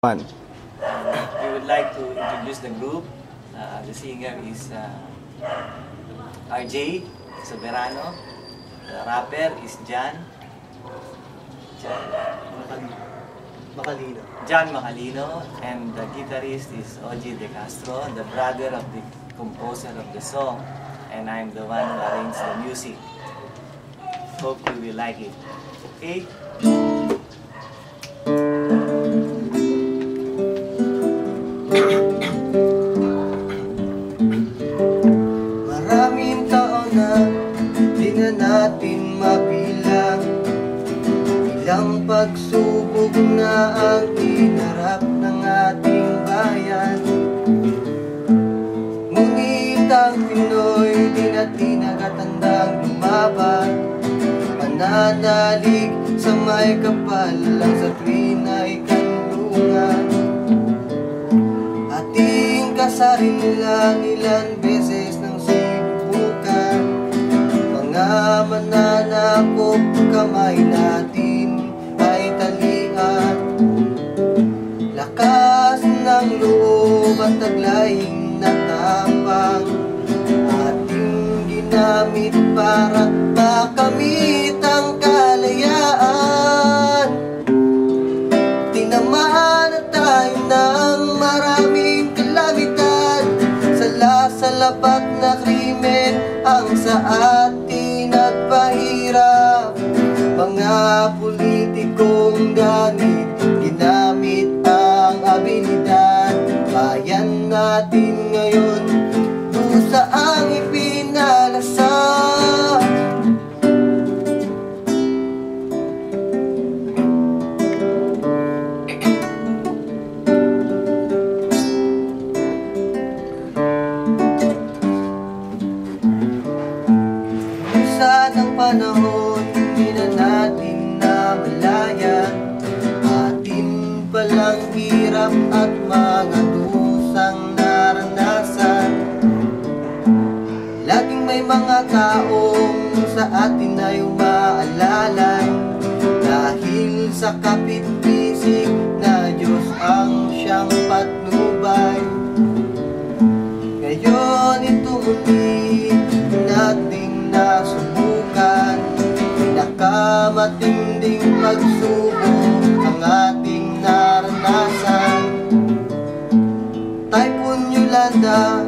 One. We would like to introduce the group. The singer is RJ Soberano. The rapper is John Macalino. And the guitarist is OG De Castro, the brother of the composer of the song. And I'm the one who arranged the music. Hope you will like it. Okay? Maraming taon na di na natin mabilang, ilang pagsubok na ang inarap ng ating bayan. Ngunit ang Pinoy di na tinagatandang lumaban, mananalig sa may kapal lang sa tuwin na ikanlungan. Ating kasarinlan ilan beses nang sinubukan, mga mananakop kamay natin ay talian. Lakas ng loob at taglaying na tapang ating ginamit para makamit ang kalayaan. Tinamaan na tayo ng maraming kalamitan, salapat na krimen ang sa atin at pahirap. Mga politikong ganit, ginamit ang abilidad. Bayan natin ngayon, dusa ang ipinalasa. Ng panahon, hindi na natin namalayan atin palang hirap at mga dusang naranasan. Laging may mga taong sa atin ay umaalalay, dahil sa kapit-bisig na Diyos ang siyang patnubay. Ngayon ito muli nating nasubukan, pinakamatinding pagsubok ang ating naranasan. Typhoon Yolanda,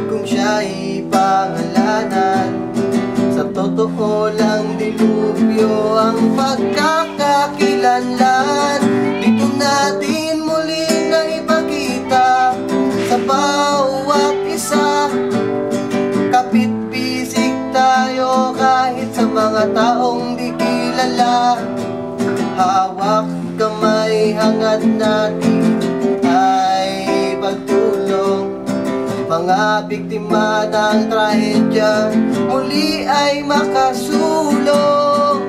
kung siya'y pangalanan, sa totoo lang dilubyo ang pagkakakilanlan. Dito natin muli na ipakita sa bawat isa, kapit-bisig tayo kahit sa mga taong di kilala. Hawak kamay, hangad natin ay pagtulong. Mga biktima ng trahedya muli ay makasulong.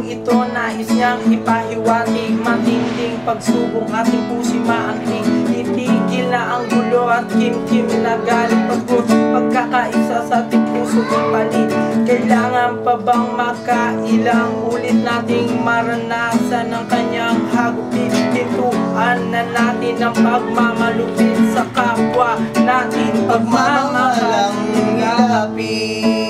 Ito nais niyang ipahiwatig, matinding pagsubok ating puso'y maantig. Itigil na ang gulo at kim-kim na galing pagod, pagkakaisa sa ating puso'y ipalit. Kailangan pa bang makailang ulit nating maranasan ng kanyang hagupit? Ituan na natin ang pagmamalupit sa kapwa natin, Pagmamahalang ilapit.